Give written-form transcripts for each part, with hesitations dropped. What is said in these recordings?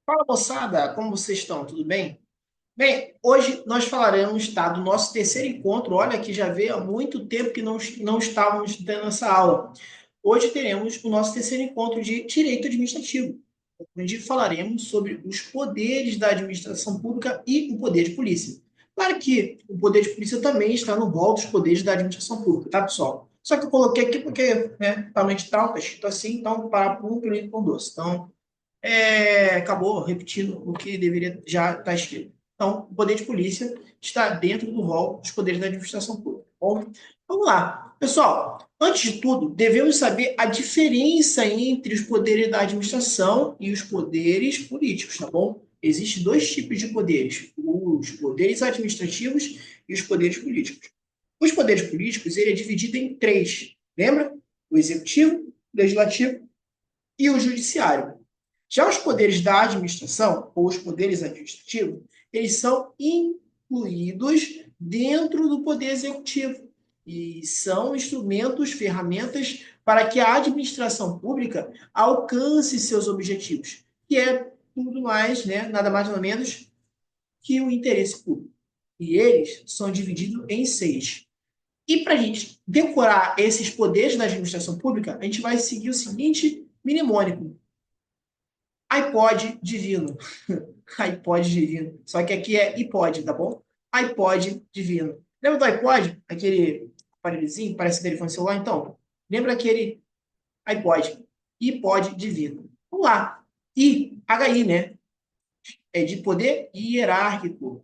Fala, moçada, como vocês estão? Tudo bem? Bem, hoje nós falaremos, tá, do nosso terceiro encontro. Olha, que já veio há muito tempo que não estávamos tendo essa aula. Hoje teremos o nosso terceiro encontro de Direito Administrativo, onde falaremos sobre os poderes da administração pública e o poder de polícia. Claro que o poder de polícia também está no rol dos poderes da administração pública, tá, pessoal? Só que eu coloquei aqui porque, né, realmente tal, tá escrito assim, então para um, pirulito com doce. Então, acabou repetindo o que deveria já estar escrito. Então, o poder de polícia está dentro do rol dos poderes da administração pública. Bom, vamos lá. Pessoal, antes de tudo, devemos saber a diferença entre os poderes da administração e os poderes políticos, tá bom? Existem dois tipos de poderes, os poderes administrativos e os poderes políticos. Os poderes políticos, ele é dividido em três, lembra? O executivo, o legislativo e o judiciário. Já os poderes da administração, ou os poderes administrativos, eles são incluídos dentro do poder executivo e são instrumentos, ferramentas para que a administração pública alcance seus objetivos, que é tudo mais, né, nada mais nada menos que o interesse público. E eles são divididos em seis. E para a gente decorar esses poderes da administração pública, a gente vai seguir o seguinte mnemônico: iPod divino. iPod divino. Só que aqui é iPod, tá bom? iPod divino. Lembra do iPod? Aquele aparelhozinho, parece telefone celular? Então, lembra aquele iPod. iPod divino. Vamos lá. HI, né? É de poder hierárquico.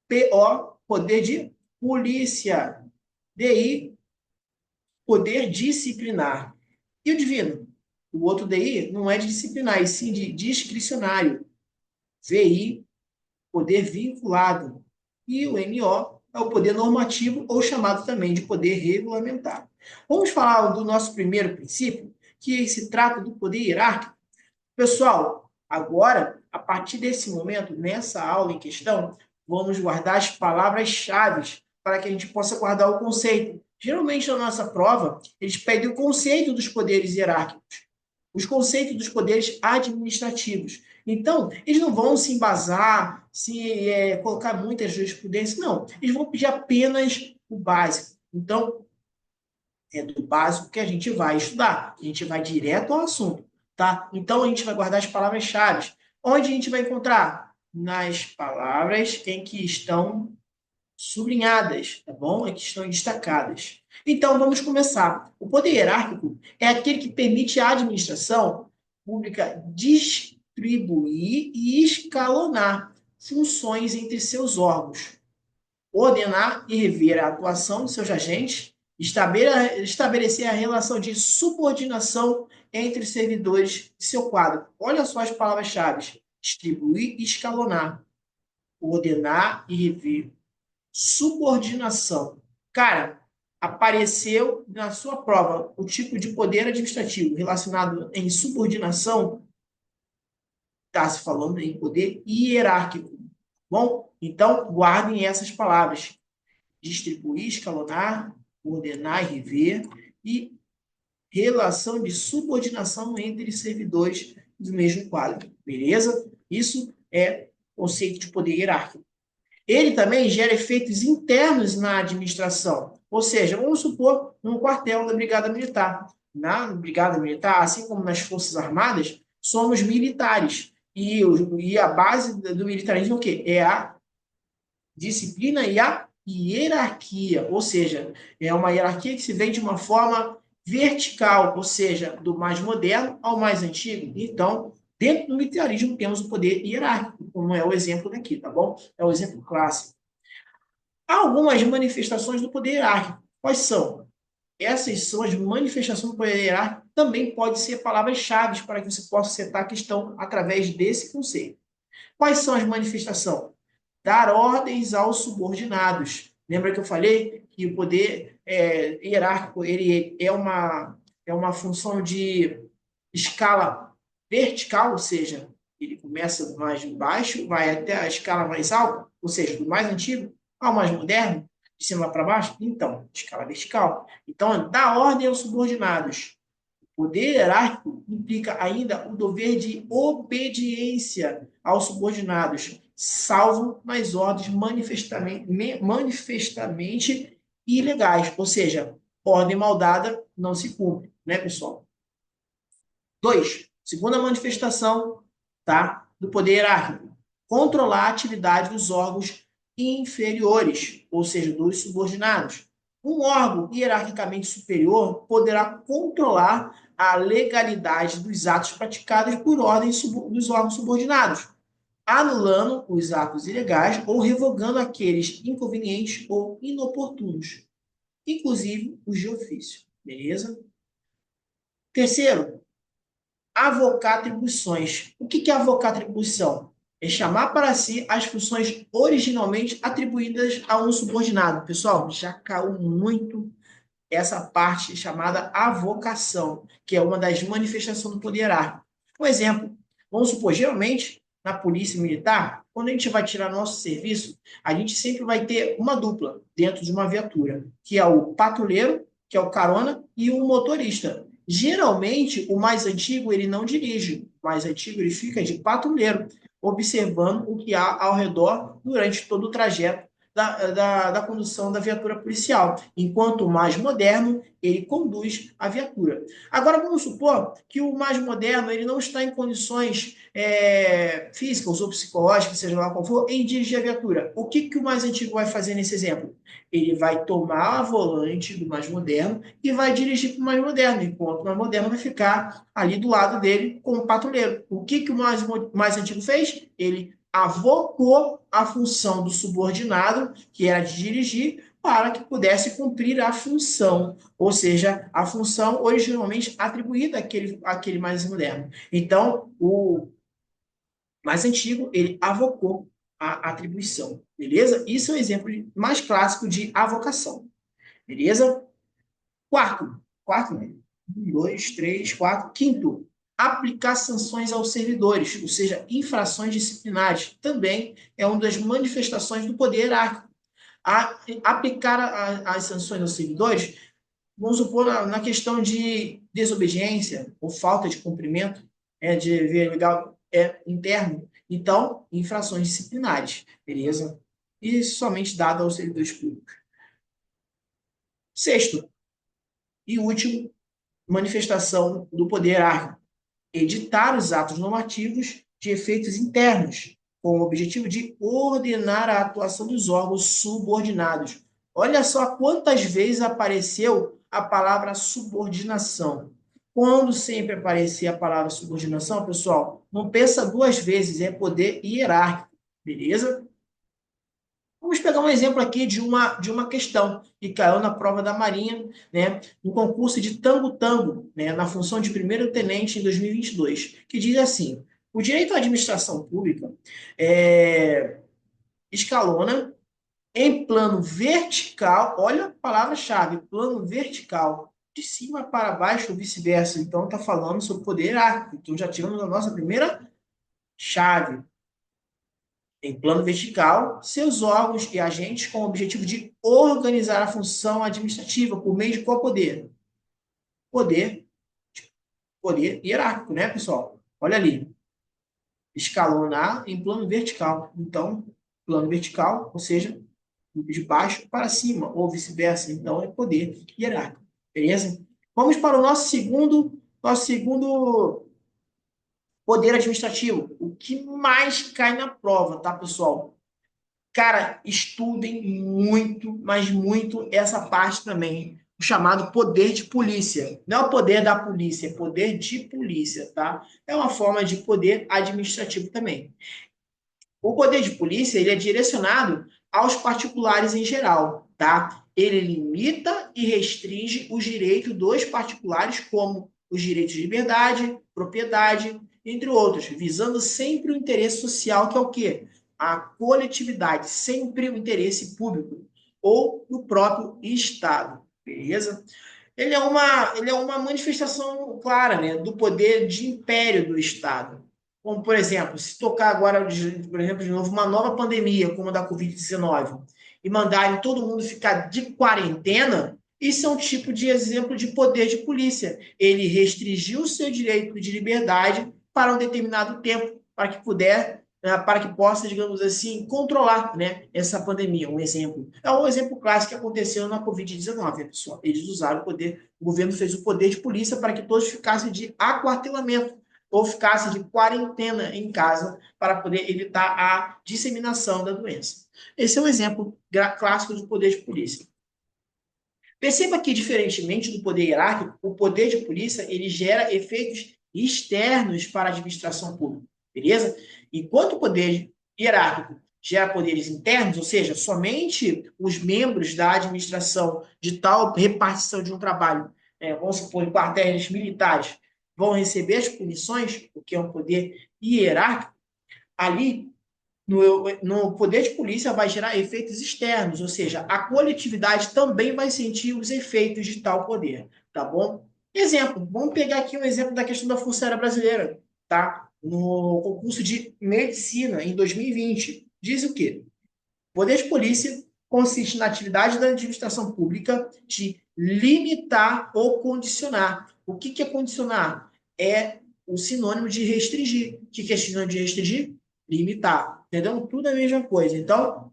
PO, poder de polícia. DI, poder disciplinar. E o divino? O outro DI não é de disciplinar, e sim de discricionário. VI, poder vinculado. E o MO é o poder normativo, ou chamado também de poder regulamentar. Vamos falar do nosso primeiro princípio, que se trata do poder hierárquico. Pessoal, agora, a partir desse momento, nessa aula em questão, vamos guardar as palavras-chave para que a gente possa guardar o conceito. Geralmente, na nossa prova, eles pedem o conceito dos poderes hierárquicos, os conceitos dos poderes administrativos. Então, eles não vão se embasar, colocar muita jurisprudência, não. Eles vão pedir apenas o básico. Então, é do básico que a gente vai estudar. A gente vai direto ao assunto, tá? Então, a gente vai guardar as palavras-chave. Onde a gente vai encontrar? Nas palavras em que estão sublinhadas, tá bom? Que estão destacadas. Então, vamos começar. O poder hierárquico é aquele que permite à administração pública distribuir e escalonar funções entre seus órgãos, ordenar e rever a atuação de seus agentes, estabelecer a relação de subordinação entre os servidores de seu quadro. Olha só as palavras-chave: distribuir e escalonar, ordenar e rever, subordinação. Cara, apareceu na sua prova o tipo de poder administrativo relacionado em subordinação, está se falando em poder hierárquico. Bom, então guardem essas palavras: distribuir, escalonar, ordenar e rever, e relação de subordinação entre servidores do mesmo quadro. Beleza? Isso é conceito de poder hierárquico. Ele também gera efeitos internos na administração. Ou seja, vamos supor um quartel da Brigada Militar. Na Brigada Militar, assim como nas Forças Armadas, somos militares. E a base do militarismo é o quê? É a disciplina e a hierarquia. Ou seja, é uma hierarquia que se vê de uma forma vertical, ou seja, do mais moderno ao mais antigo. Então, dentro do militarismo temos o poder hierárquico, como é o exemplo daqui, tá bom? É o exemplo clássico. Há algumas manifestações do poder hierárquico. Quais são? Essas são as manifestações do poder hierárquico, também pode ser palavras-chave para que você possa acertar a questão através desse conceito. Quais são as manifestações? Dar ordens aos subordinados. Lembra que eu falei que o poder hierárquico ele é uma função de escala vertical, ou seja, ele começa mais baixo, vai até a escala mais alta, ou seja, do mais antigo ao mais moderno, de cima para baixo? Então, escala vertical. Então, dá ordem aos subordinados. Poder hierárquico implica ainda o dever de obediência aos subordinados, salvo nas ordens manifestamente ilegais, ou seja, ordem mal dada não se cumpre, né, pessoal? 2. Segunda manifestação, tá, do poder hierárquico. Controlar a atividade dos órgãos inferiores, ou seja, dos subordinados. Um órgão hierarquicamente superior poderá controlar a legalidade dos atos praticados por ordem dos órgãos subordinados, anulando os atos ilegais ou revogando aqueles inconvenientes ou inoportunos, inclusive os de ofício. Beleza? Terceiro, avocar atribuições. O que é avocar atribuição? É chamar para si as funções originalmente atribuídas a um subordinado. Pessoal, já caiu muito essa parte chamada avocação, que é uma das manifestações do poder hierárquico. Um exemplo, vamos supor, geralmente, na polícia militar, quando a gente vai tirar nosso serviço, a gente sempre vai ter uma dupla dentro de uma viatura, que é o patrulheiro, que é o carona, e o motorista. Geralmente, o mais antigo, ele não dirige. O mais antigo, ele fica de patrulheiro, observando o que há ao redor durante todo o trajeto da condução da viatura policial, enquanto o mais moderno, ele conduz a viatura. Agora, vamos supor que o mais moderno ele não está em condições físicas ou psicológicas, seja lá qual for, em dirigir a viatura. O que o mais antigo vai fazer nesse exemplo? Ele vai tomar a volante do mais moderno e vai dirigir para o mais moderno, enquanto o mais moderno vai ficar ali do lado dele com o patrulheiro. O que o mais antigo fez? Ele avocou a função do subordinado, que era de dirigir, para que pudesse cumprir a função, ou seja, a função originalmente atribuída àquele mais moderno. Então, o mais antigo, ele avocou a atribuição, beleza? Isso é um exemplo mais clássico de avocação, beleza? Quarto, né? Um, dois, três, quatro. Quinto, aplicar sanções aos servidores, ou seja, infrações disciplinares. Também é uma das manifestações do poder hierárquico. Aplicar as sanções aos servidores, vamos supor, na questão de desobediência ou falta de cumprimento de dever legal interno. Então, infrações disciplinares, beleza? E somente dado aos servidores públicos. Sexto e último, manifestação do poder hierárquico, editar os atos normativos de efeitos internos, com o objetivo de ordenar a atuação dos órgãos subordinados. Olha só quantas vezes apareceu a palavra subordinação. Quando sempre aparecer a palavra subordinação, pessoal, não pensa duas vezes, é poder hierárquico, beleza? Vamos pegar um exemplo aqui de uma questão que caiu na prova da Marinha, né, no concurso de tango-tango, né, na função de primeiro-tenente em 2022, que diz assim: o direito à administração pública escalona em plano vertical, olha a palavra-chave, plano vertical, de cima para baixo ou vice-versa. Então, está falando sobre poder hierárquico. Então, já tivemos a nossa primeira chave. Em plano vertical, seus órgãos e agentes com o objetivo de organizar a função administrativa por meio de qual poder? Poder, poder hierárquico, né, pessoal? Olha ali, escalonar em plano vertical. Então, plano vertical, ou seja, de baixo para cima, ou vice-versa. Então, é poder hierárquico. Beleza? Vamos para o nosso segundo poder administrativo. O que mais cai na prova, tá, pessoal? Cara, estudem muito, mas muito essa parte também, o chamado poder de polícia. Não é o poder da polícia, é poder de polícia, tá? É uma forma de poder administrativo também. O poder de polícia, ele é direcionado aos particulares em geral, tá? Ele limita e restringe os direitos dos particulares, como os direitos de liberdade, propriedade, entre outros, visando sempre o interesse social, que é o quê? A coletividade, sempre o interesse público ou do próprio Estado, beleza? Ele é uma manifestação clara, né, do poder de império do Estado. Como, por exemplo, se tocar agora, por exemplo, de novo, uma nova pandemia, como a da Covid-19, e mandarem todo mundo ficar de quarentena, Isso é um tipo de exemplo de poder de polícia. Ele restringiu o seu direito de liberdade para um determinado tempo, para que para que possa, digamos assim, controlar, né, essa pandemia. Um exemplo. É um exemplo clássico que aconteceu na Covid-19, pessoal. Eles usaram o poder, o governo fez o poder de polícia para que todos ficassem de aquartelamento ou ficassem de quarentena em casa para poder evitar a disseminação da doença. Esse é um exemplo clássico do poder de polícia. Perceba que, diferentemente do poder hierárquico, o poder de polícia ele gera efeitos externos para a administração pública, beleza? Enquanto o poder hierárquico gera poderes internos, ou seja, somente os membros da administração de tal repartição de um trabalho, vamos supor, em quartéis militares, vão receber as punições, o que é um poder hierárquico, ali no poder de polícia vai gerar efeitos externos, ou seja, a coletividade também vai sentir os efeitos de tal poder, tá bom? Exemplo, vamos pegar aqui um exemplo da questão da Força Aérea Brasileira, tá? No concurso de medicina em 2020, diz o quê? O poder de polícia consiste na atividade da administração pública de limitar ou condicionar. O que é condicionar? É o sinônimo de restringir. O que é sinônimo de restringir? Limitar. Entendeu? Tudo é a mesma coisa. Então,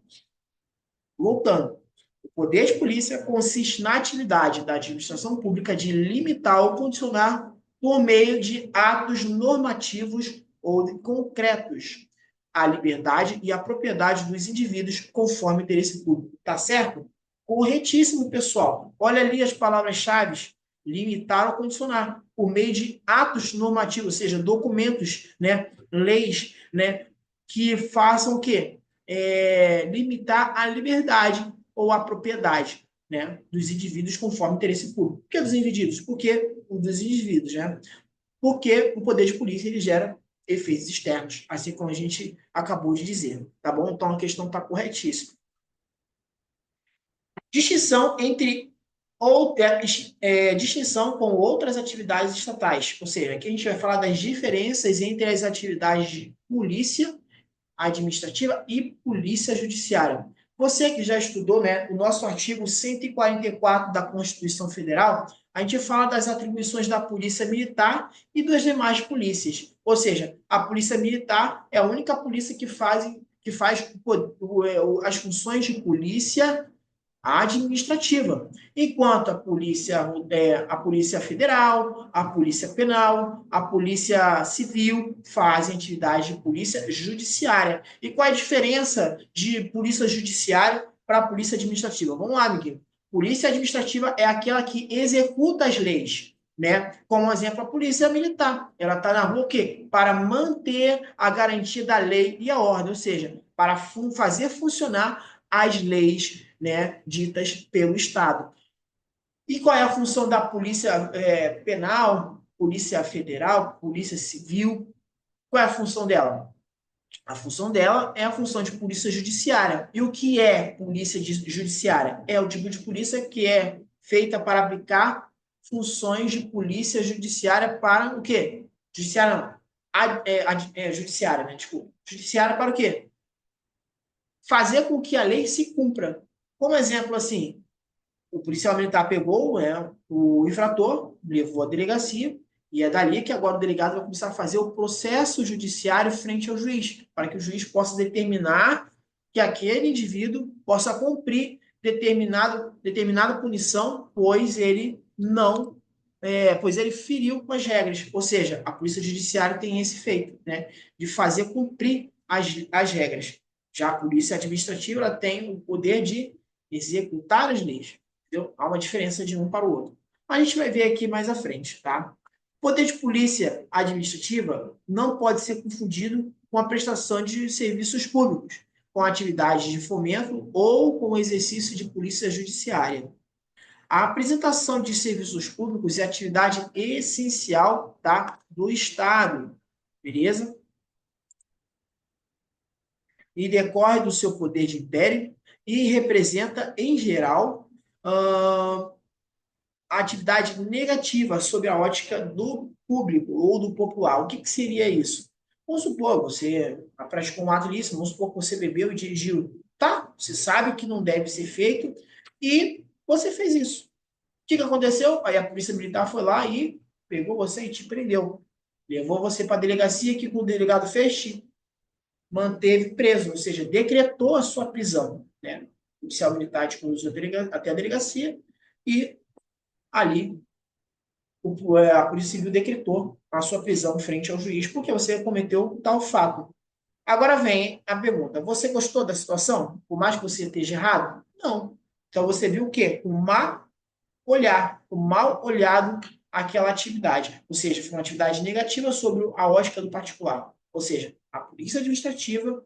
voltando. O poder de polícia consiste na atividade da administração pública de limitar ou condicionar por meio de atos normativos ou concretos a liberdade e a propriedade dos indivíduos conforme o interesse público. Tá certo? Corretíssimo, pessoal. Olha ali as palavras-chave: limitar ou condicionar por meio de atos normativos, ou seja, documentos, né, leis, né, que façam o quê? Limitar a liberdade ou a propriedade, né, dos indivíduos conforme o interesse público. Por que dos indivíduos? Porque dos indivíduos, né? Porque o poder de polícia ele gera efeitos externos, assim como a gente acabou de dizer, tá bom? Então a questão está corretíssima. Distinção entre distinção com outras atividades estatais, ou seja, aqui a gente vai falar das diferenças entre as atividades de polícia administrativa e polícia judiciária. Você que já estudou, né, o nosso artigo 144 da Constituição Federal, a gente fala das atribuições da polícia militar e das demais polícias. Ou seja, a polícia militar é a única polícia que faz as funções de polícia administrativa, enquanto a polícia federal, a polícia penal, a polícia civil fazem atividade de polícia judiciária. E qual é a diferença de polícia judiciária para a polícia administrativa? Vamos lá, amiguinho. Polícia administrativa é aquela que executa as leis, né? Como exemplo, a polícia militar. Ela está na rua o quê? Para manter a garantia da lei e a ordem, ou seja, para fazer funcionar as leis, né, ditas pelo Estado. E qual é a função da polícia penal, polícia federal, polícia civil? Qual é a função dela? A função dela é a função de polícia judiciária. E o que é polícia judiciária? É o tipo de polícia que é feita para aplicar funções de polícia judiciária para o quê? Judiciária não. Judiciária, né? Desculpa. Judiciária para o quê? Fazer com que a lei se cumpra. Como exemplo, assim, o policial militar pegou o infrator, levou à delegacia, e é dali que agora o delegado vai começar a fazer o processo judiciário frente ao juiz, para que o juiz possa determinar que aquele indivíduo possa cumprir determinada punição, pois ele não, pois ele feriu com as regras. Ou seja, a polícia judiciária tem esse feito, né, de fazer cumprir as regras. Já a polícia administrativa ela tem o poder de executar as leis. Entendeu? Há uma diferença de um para o outro. A gente vai ver aqui mais à frente, tá? O poder de polícia administrativa não pode ser confundido com a prestação de serviços públicos, com atividades de fomento ou com o exercício de polícia judiciária. A apresentação de serviços públicos é atividade essencial, tá, do Estado, beleza? E decorre do seu poder de império e representa, em geral, a atividade negativa sob a ótica do público ou do popular. O que seria isso? Vamos supor, você praticou um ato ilícito, vamos supor que você bebeu e dirigiu. Tá, você sabe que não deve ser feito e você fez isso. que aconteceu? Aí a polícia militar foi lá e pegou você e te prendeu. Levou você para a delegacia, que o delegado fez? Te manteve preso, ou seja, decretou a sua prisão, né? O policial militar te conduziu até a delegacia e ali a Polícia Civil decretou a sua prisão frente ao juiz porque você cometeu tal fato. Agora vem a pergunta: você gostou da situação? Por mais que você esteja errado? Não. Então você viu o quê? Um má olhar, um mal olhado aquela atividade. Ou seja, foi uma atividade negativa sobre a ótica do particular. Ou seja, a polícia administrativa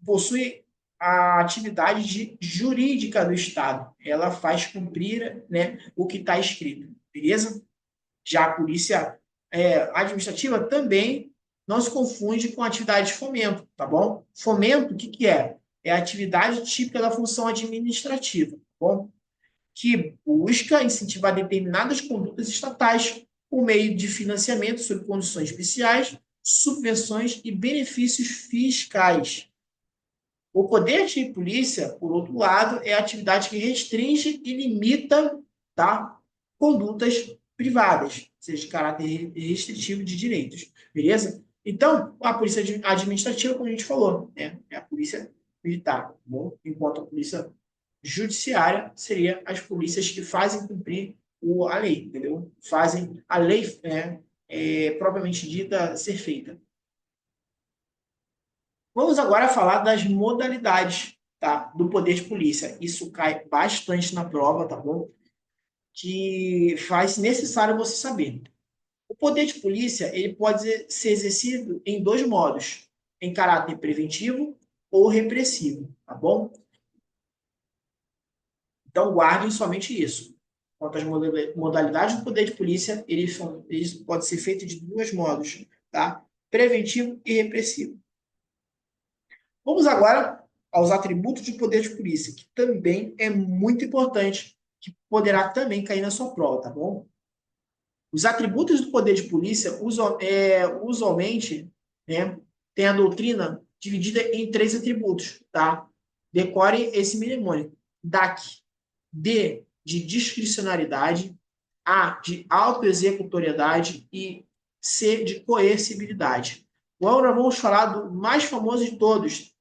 possui a atividade jurídica do Estado. Ela faz cumprir, né, o que está escrito. Beleza? Já a polícia administrativa também não se confunde com atividade de fomento, tá bom? Fomento, o que, que é? É a atividade típica da função administrativa, tá bom? Que busca incentivar determinadas condutas estatais por meio de financiamento sob condições especiais, subvenções e benefícios fiscais. O poder de polícia, por outro lado, é a atividade que restringe e limita, tá, condutas privadas, seja de caráter restritivo de direitos, beleza? Então, a polícia administrativa, como a gente falou, né, é a polícia militar, tá bom? Enquanto a polícia judiciária seria as polícias que fazem cumprir a lei, entendeu? Fazem a lei propriamente dita ser feita. Vamos agora falar das modalidades, tá, do poder de polícia. Isso cai bastante na prova, tá bom? Que faz necessário você saber. O poder de polícia ele pode ser exercido em dois modos, em caráter preventivo ou repressivo, tá bom? Então guardem somente isso. Quanto às modalidades do poder de polícia, eles pode ser feito de dois modos, tá? Preventivo e repressivo. Vamos agora aos atributos de poder de polícia, que também é muito importante, que poderá também cair na sua prova, tá bom? Os atributos do poder de polícia, usualmente, né, tem a doutrina dividida em três atributos, tá? Decore esse mnemônico. DAC, D de discricionariedade, A de autoexecutoriedade e C de coercibilidade. Agora vamos falar do mais famoso de todos,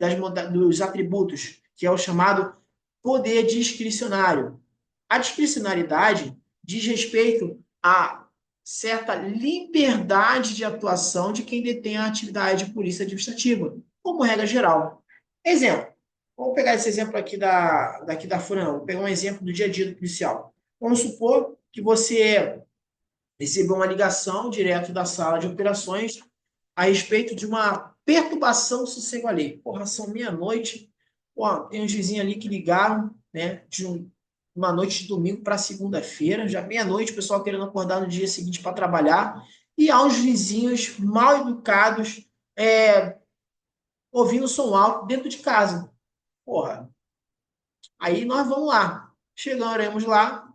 dos atributos, que é o chamado poder discricionário. A discricionariedade diz respeito a certa liberdade de atuação de quem detém a atividade de polícia administrativa, como regra geral. Exemplo. Vamos pegar esse exemplo aqui daqui da Folha, vou pegar um exemplo do dia a dia do policial. Vamos supor que você recebeu uma ligação direto da sala de operações a respeito de uma perturbação do sossego alheio. Porra, são meia-noite, tem uns vizinhos ali que ligaram, né, uma noite de domingo para segunda-feira, já meia-noite, o pessoal querendo acordar no dia seguinte para trabalhar, e há uns vizinhos mal educados ouvindo som alto dentro de casa. Porra, aí nós vamos lá. Chegaremos lá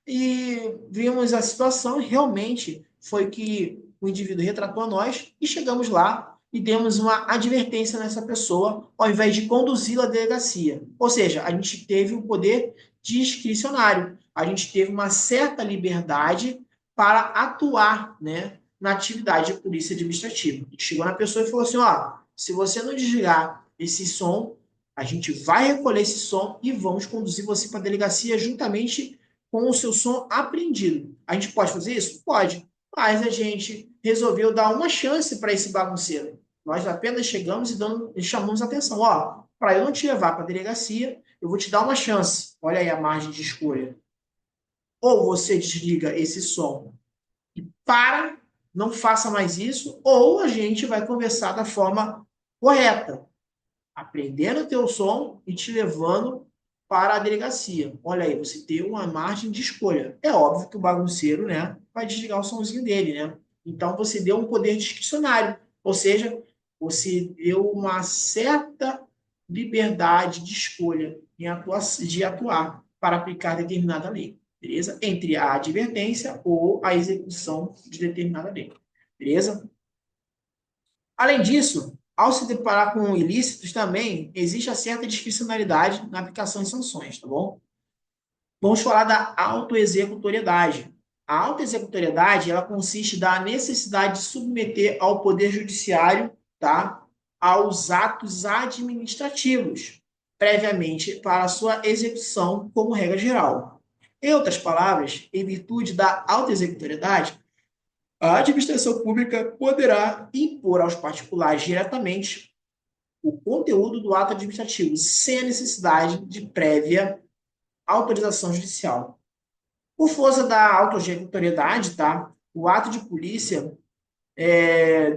e vimos a situação e realmente foi que o indivíduo retratou a nós e chegamos lá e demos uma advertência nessa pessoa ao invés de conduzi-la à delegacia. Ou seja, a gente teve um poder discricionário. A gente teve uma certa liberdade para atuar, né, na atividade de polícia administrativa. A gente chegou na pessoa e falou assim, ó, se você não desligar esse som, a gente vai recolher esse som e vamos conduzir você para a delegacia juntamente com o seu som apreendido. A gente pode fazer isso? Pode. Mas a gente resolveu dar uma chance para esse bagunceiro. Nós apenas chegamos e chamamos a atenção. Ó, para eu não te levar para a delegacia, eu vou te dar uma chance. Olha aí a margem de escolha. Ou você desliga esse som e para, não faça mais isso, ou a gente vai conversar da forma correta, aprendendo o teu som e te levando para a delegacia. Olha aí, você tem uma margem de escolha. É óbvio que o bagunceiro, né, vai desligar o somzinho dele, né? Então você deu um poder discricionário, ou seja, você deu uma certa liberdade de escolha de atuar para aplicar determinada lei, beleza? Entre a advertência ou a execução de determinada lei, beleza? Além disso, ao se deparar com ilícitos também, existe a certa discricionalidade na aplicação de sanções, tá bom? Vamos falar da autoexecutoriedade. A autoexecutoriedade, ela consiste da necessidade de submeter ao Poder Judiciário, tá, aos atos administrativos, previamente para sua execução como regra geral. Em outras palavras, em virtude da autoexecutoriedade, a administração pública poderá impor aos particulares diretamente o conteúdo do ato administrativo, sem a necessidade de prévia autorização judicial. Por força da autoexecutoriedade, tá? O ato de polícia,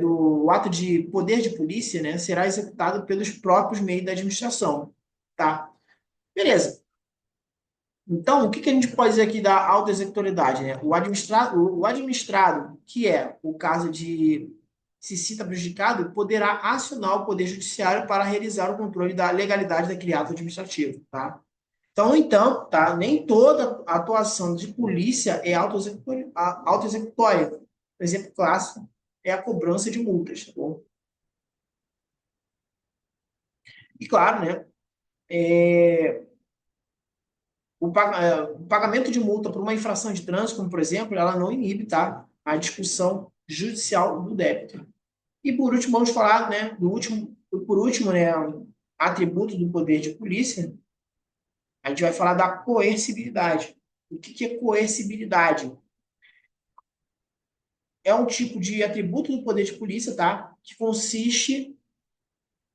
o ato de poder de polícia, né, será executado pelos próprios meios da administração, tá? Beleza. Então, o que a gente pode dizer aqui da autoexecutoriedade, né? O administrado, que é o caso de se sinta prejudicado, poderá acionar o Poder Judiciário para realizar o controle da legalidade daquele ato administrativo, tá? Então, tá? Nem toda atuação de polícia é autoexecutória. Um exemplo clássico é a cobrança de multas, tá bom? E claro, né? O pagamento de multa por uma infração de trânsito, como por exemplo, ela não inibe, tá? A discussão judicial do débito. E por último, vamos falar, né? Por último, né? Atributo do poder de polícia. A gente vai falar da coercibilidade. O que é coercibilidade? É um tipo de atributo do poder de polícia, tá? Que consiste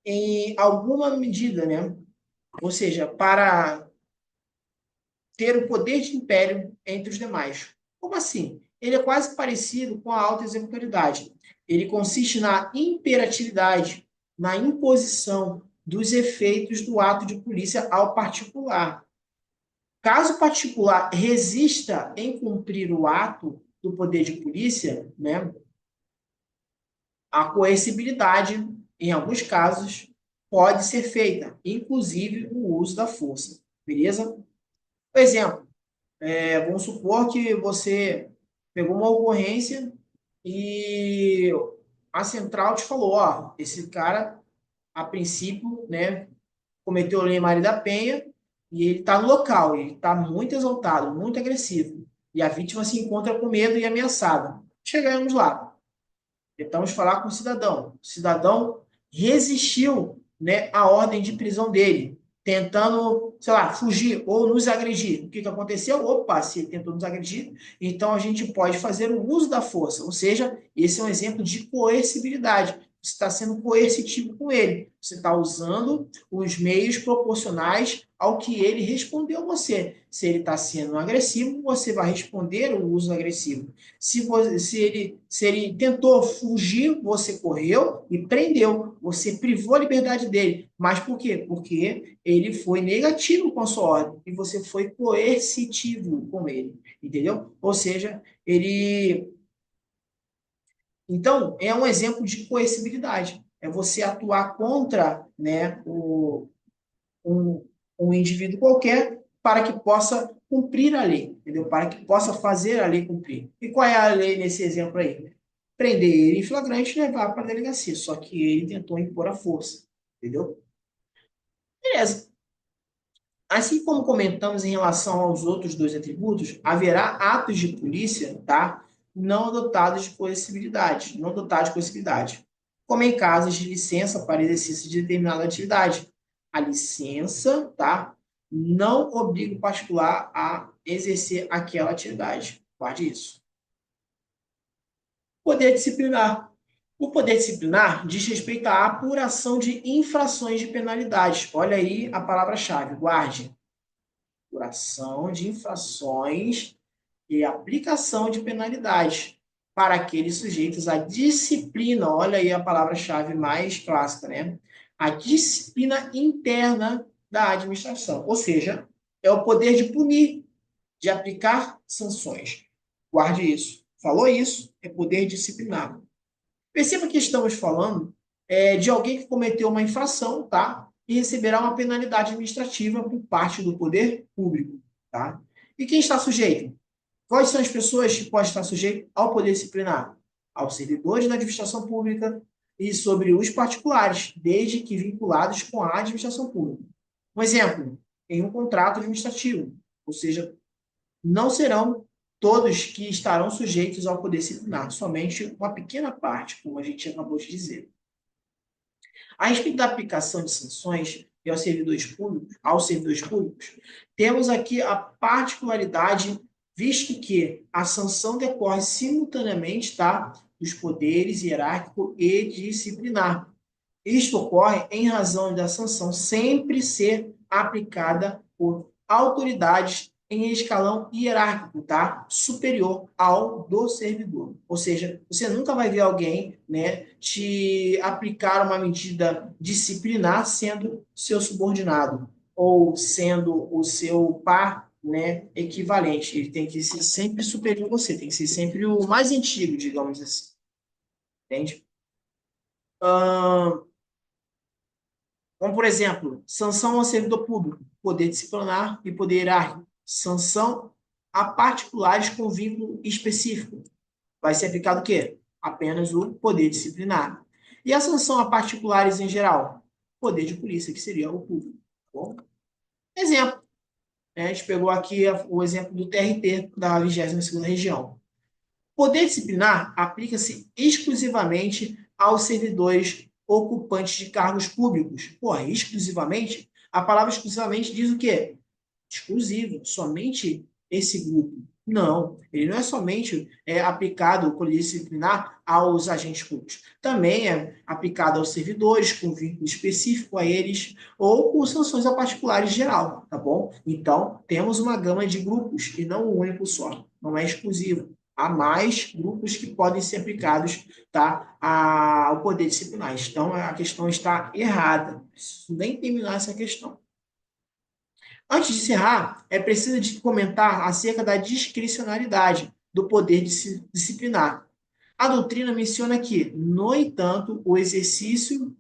em alguma medida, né? Ou seja, para ter o poder de império entre os demais. Como assim? Ele é quase parecido com a auto-executoriedade. Ele consiste na imperatividade, na imposição dos efeitos do ato de polícia ao particular. Caso o particular resista em cumprir o ato do poder de polícia, né, a coercibilidade, em alguns casos, pode ser feita, inclusive o uso da força. Beleza? Por exemplo, vamos supor que você pegou uma ocorrência e a central te falou, ó, esse cara, a princípio, né, cometeu a Lei Maria da Penha e ele está no local, ele está muito exaltado, muito agressivo. E a vítima se encontra com medo e ameaçada. Chegamos lá. Tentamos falar com o cidadão. O cidadão resistiu, né, à ordem de prisão dele, tentando, sei lá, fugir ou nos agredir. O que aconteceu? Opa, se ele tentou nos agredir, então a gente pode fazer o uso da força. Ou seja, esse é um exemplo de coercibilidade. Você está sendo coercitivo com ele. Você está usando os meios proporcionais ao que ele respondeu a você. Se ele está sendo agressivo, você vai responder o uso agressivo. Se ele tentou fugir, você correu e prendeu. Você privou a liberdade dele. Mas por quê? Porque ele foi negativo com a sua ordem e você foi coercitivo com ele. Entendeu? Ou seja, ele. Então, é um exemplo de coercibilidade. É você atuar contra, né, um, um indivíduo qualquer para que possa cumprir a lei, entendeu? Para que possa fazer a lei cumprir. E qual é a lei nesse exemplo aí? Prender ele em flagrante e levar para a delegacia. Só que ele tentou impor a força, entendeu? Beleza. Assim como comentamos em relação aos outros dois atributos, haverá atos de polícia, tá? Não dotados de coercibilidade, não dotados de coercibilidade, como em casos de licença para exercício de determinada atividade. A licença, tá? Não obriga o particular a exercer aquela atividade. Guarde isso. Poder disciplinar. O poder disciplinar diz respeito à apuração de infrações de penalidades. Olha aí a palavra-chave, guarde. Apuração de infrações e aplicação de penalidades para aqueles sujeitos à disciplina. Olha aí a palavra-chave mais clássica, né? A disciplina interna da administração. Ou seja, é o poder de punir, de aplicar sanções. Guarde isso. Falou isso, é poder disciplinar. Perceba que estamos falando de alguém que cometeu uma infração, tá? E receberá uma penalidade administrativa por parte do poder público, tá? E quem está sujeito? Quais são as pessoas que podem estar sujeitas ao poder disciplinar? Aos servidores da administração pública e sobre os particulares, desde que vinculados com a administração pública. Um exemplo, em um contrato administrativo, ou seja, não serão todos que estarão sujeitos ao poder disciplinar, somente uma pequena parte, como a gente acabou de dizer. A respeito da aplicação de sanções aos servidores públicos, temos aqui a particularidade, visto que a sanção decorre simultaneamente, tá, dos poderes hierárquico e disciplinar. Isto ocorre em razão da sanção sempre ser aplicada por autoridades em escalão hierárquico, tá? Superior ao do servidor. Ou seja, você nunca vai ver alguém, né, te aplicar uma medida disciplinar sendo seu subordinado ou sendo o seu par, né, equivalente. Ele tem que ser sempre superior a você, tem que ser sempre o mais antigo, digamos assim. Entende? Como, por exemplo, sanção ao servidor público, poder disciplinar e poder hierárquico. Sanção a particulares com vínculo específico. Vai ser aplicado o quê? Apenas o poder disciplinar. E a sanção a particulares em geral? Poder de polícia, que seria o público. Bom, exemplo. A gente pegou aqui o exemplo do TRT, da 22ª Região. Poder disciplinar aplica-se exclusivamente aos servidores ocupantes de cargos públicos. Porra, exclusivamente? A palavra exclusivamente diz o quê? Exclusivo, somente esse grupo. Não, ele não é somente aplicado, o poder disciplinar, aos agentes públicos. Também é aplicado aos servidores, com vínculo específico a eles, ou com sanções a particulares geral, tá bom? Então, temos uma gama de grupos, e não um único só. Não é exclusivo. Há mais grupos que podem ser aplicados, tá, ao poder disciplinar. Então, a questão está errada. Preciso nem terminar essa questão. Antes de encerrar, é preciso de comentar acerca da discricionariedade do poder disciplinar. A doutrina menciona que, no entanto, o exercício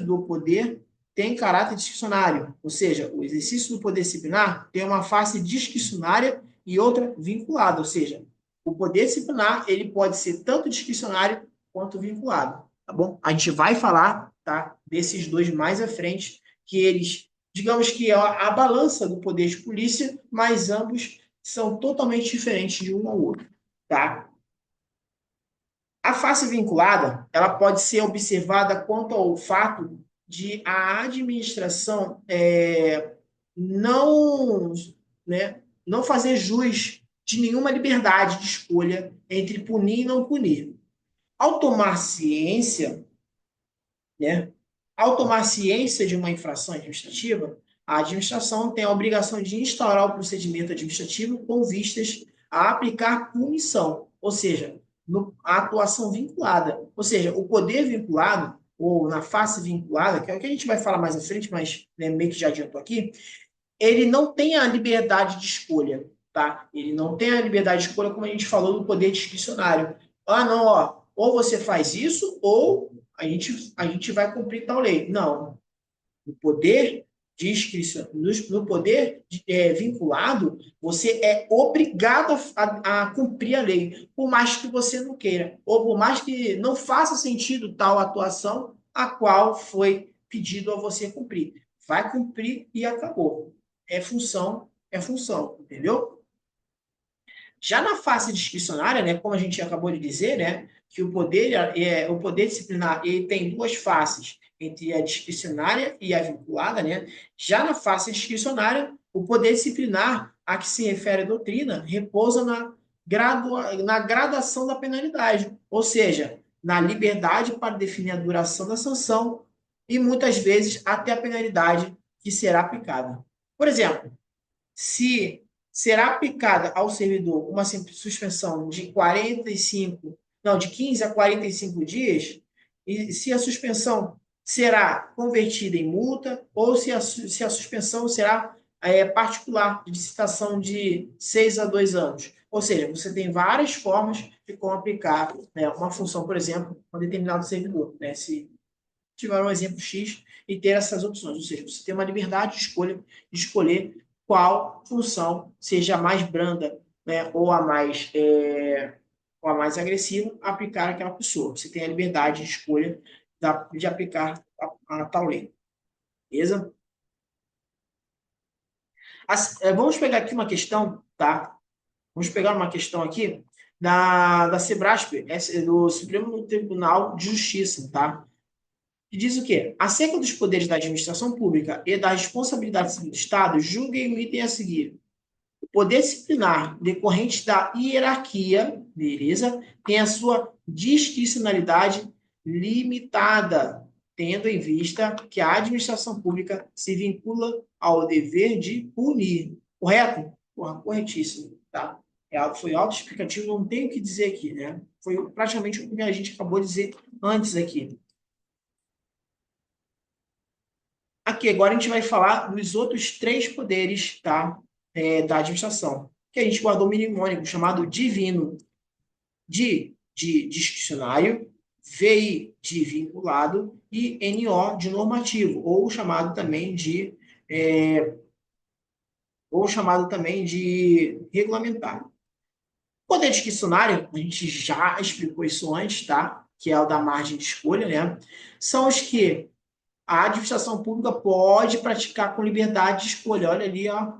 do poder tem caráter discricionário, ou seja, o exercício do poder disciplinar tem uma face discricionária e outra vinculada, ou seja, o poder disciplinar ele pode ser tanto discricionário quanto vinculado, tá bom? A gente vai falar, tá, desses dois mais à frente, que eles, digamos que é a balança do poder de polícia, mas ambos são totalmente diferentes de um ao outro, tá? A face vinculada, ela pode ser observada quanto ao fato de a administração não, né, não fazer jus de nenhuma liberdade de escolha entre punir e não punir. Ao tomar ciência, né, ao tomar ciência de uma infração administrativa, a administração tem a obrigação de instaurar o procedimento administrativo com vistas a aplicar punição, ou seja, a atuação vinculada. Ou seja, o poder vinculado, ou na face vinculada, que é o que a gente vai falar mais à frente, mas né, meio que já adiantou aqui, ele não tem a liberdade de escolha, tá? Ele não tem a liberdade de escolha, como a gente falou, do poder discricionário. Ah, não, ó, ou você faz isso, ou a gente vai cumprir tal lei. Não. No poder no poder vinculado, você é obrigado a cumprir a lei, por mais que você não queira, ou por mais que não faça sentido tal atuação a qual foi pedido a você cumprir. Vai cumprir e acabou. É função, entendeu? Já na face discricionária, né, como a gente acabou de dizer, né, que o poder disciplinar ele tem duas faces, entre a discricionária e a vinculada, né? Já na face discricionária, o poder disciplinar a que se refere a doutrina repousa na gradação da penalidade, ou seja, na liberdade para definir a duração da sanção e muitas vezes até a penalidade que será aplicada. Por exemplo, se será aplicada ao servidor uma suspensão de 45, não, de 15 a 45 dias, e se a suspensão será convertida em multa ou se a suspensão será particular, de licitação de 6 a 2 anos. Ou seja, você tem várias formas de como aplicar né, uma função, por exemplo, a um determinado servidor. Né? Se tiver um exemplo X e ter essas opções. Ou seja, você tem uma liberdade de escolher qual função seja a mais branda né, ou a mais agressiva aplicar aquela pessoa. Você tem a liberdade de escolha de aplicar a tal lei. Beleza? Vamos pegar aqui uma questão, tá? Vamos pegar uma questão aqui da Sebrasp, do Supremo Tribunal de Justiça, tá? Que diz o quê? Acerca dos poderes da administração pública e da responsabilidade civil do Estado, julguem o item a seguir. O poder disciplinar decorrente da hierarquia, beleza, tem a sua discricionalidade limitada, tendo em vista que a administração pública se vincula ao dever de punir. Correto? Porra, corretíssimo, tá? Foi autoexplicativo, não tenho o que dizer aqui, né? Foi praticamente o que a gente acabou de dizer antes aqui. Aqui, agora a gente vai falar dos outros três poderes, tá? Da administração, que a gente guardou um mnemônico chamado divino, de discricionário, VI de vinculado e NO de normativo, ou chamado também de regulamentar. Poder discricionário, a gente já explicou isso antes, tá? Que é o da margem de escolha, né? São os que a administração pública pode praticar com liberdade de escolha. Olha ali, ó,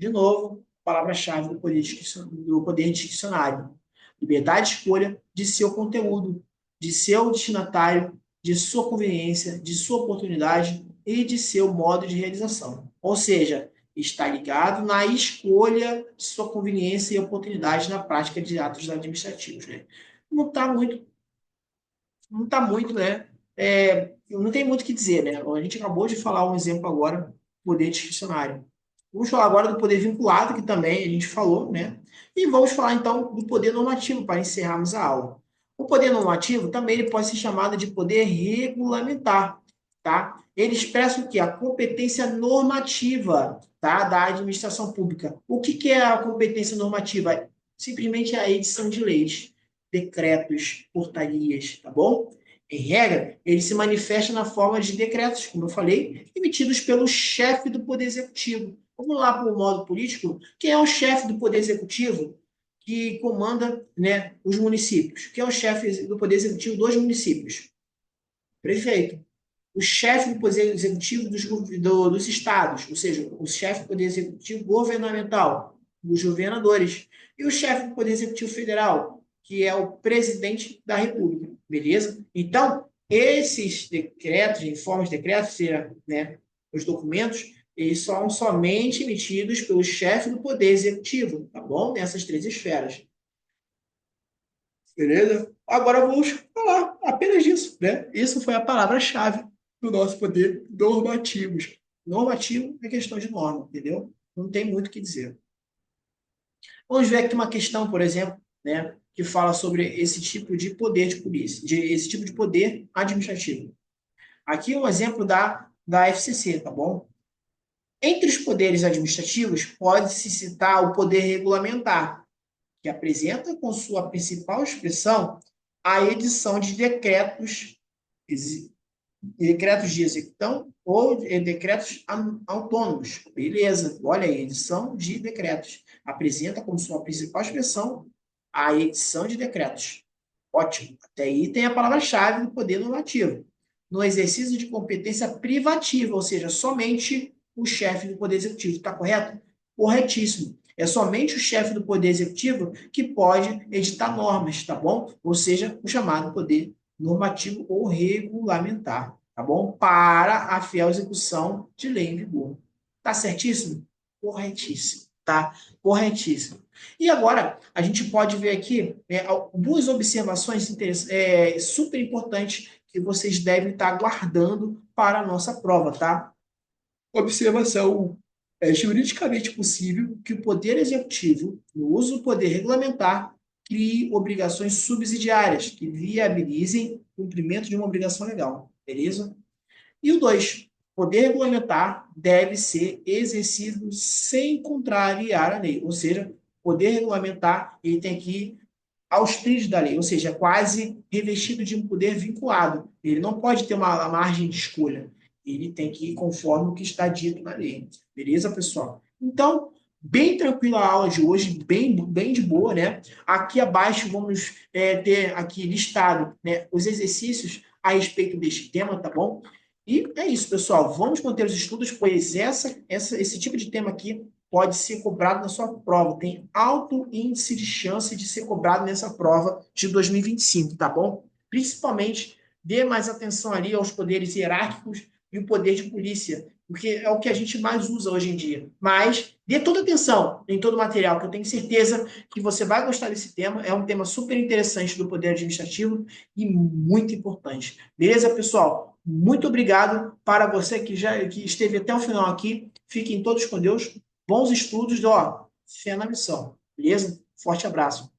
de novo, palavra-chave do poder discricionário. Liberdade de escolha de seu conteúdo, de seu destinatário, de sua conveniência, de sua oportunidade e de seu modo de realização. Ou seja, está ligado na escolha de sua conveniência e oportunidade na prática de atos administrativos. Né? Não está muito, não está muito, né? Não tem muito o que dizer, né? A gente acabou de falar um exemplo agora, poder discricionário. Vamos falar agora do poder vinculado, que também a gente falou, né? E vamos falar então do poder normativo para encerrarmos a aula. O poder normativo também ele pode ser chamado de poder regulamentar, tá? Ele expressa o que? A competência normativa, tá? Da administração pública. O que é a competência normativa? Simplesmente a edição de leis, decretos, portarias, tá bom? Em regra, ele se manifesta na forma de decretos, como eu falei, emitidos pelo chefe do Poder Executivo. Vamos lá para o modo político. Quem é o chefe do Poder Executivo que comanda, né, os municípios? Quem é o chefe do Poder Executivo dos municípios? Prefeito. O chefe do Poder Executivo dos estados, ou seja, o chefe do Poder Executivo governamental, dos governadores. E o chefe do Poder Executivo federal, que é o presidente da República. Beleza? Então, esses decretos, em forma de decretos, seja, né, os documentos, eles são somente emitidos pelo chefe do Poder Executivo, tá bom? Nessas três esferas. Beleza? Agora vamos falar apenas disso, né? Isso foi a palavra-chave do nosso poder normativos. Normativo é questão de norma, entendeu? Não tem muito o que dizer. Vamos ver aqui uma questão, por exemplo, né, que fala sobre esse tipo de poder de polícia, esse tipo de poder administrativo. Aqui é um exemplo da FCC, tá bom? Entre os poderes administrativos, pode-se citar o poder regulamentar, que apresenta com sua principal expressão a edição de decretos de execução ou decretos autônomos. Beleza, olha aí, edição de decretos. Apresenta como sua principal expressão a edição de decretos. Ótimo. Até aí tem a palavra-chave do poder normativo. No exercício de competência privativa, ou seja, somente o chefe do Poder Executivo. Está correto? Corretíssimo. É somente o chefe do Poder Executivo que pode editar normas, tá bom? Ou seja, o chamado poder normativo ou regulamentar, tá bom? Para a fiel execução de lei em vigor. Tá certíssimo? Corretíssimo, tá? Corretíssimo. E agora, a gente pode ver aqui duas observações super importantes que vocês devem estar guardando para a nossa prova, tá? Observação. É juridicamente possível que o Poder Executivo, no uso do poder regulamentar, crie obrigações subsidiárias que viabilizem o cumprimento de uma obrigação legal. Beleza? E o 2. Poder regulamentar deve ser exercido sem contrariar a lei. Ou seja, poder regulamentar ele tem que ir aos trilhos da lei, ou seja, quase revestido de um poder vinculado. Ele não pode ter uma margem de escolha. Ele tem que ir conforme o que está dito na lei. Beleza, pessoal? Então, bem tranquila a aula de hoje, bem de boa, né? Aqui abaixo vamos ter aqui listado, né, os exercícios a respeito deste tema, tá bom? E é isso, pessoal. Vamos manter os estudos, pois esse tipo de tema aqui pode ser cobrado na sua prova. Tem alto índice de chance de ser cobrado nessa prova de 2025, tá bom? Principalmente, dê mais atenção ali aos poderes hierárquicos e o poder de polícia, porque é o que a gente mais usa hoje em dia. Mas dê toda atenção em todo o material, que eu tenho certeza que você vai gostar desse tema. É um tema super interessante do poder administrativo e muito importante. Beleza, pessoal? Muito obrigado para você que esteve até o final aqui. Fiquem todos com Deus. Bons estudos, ó. Fé na missão. Beleza? Forte abraço.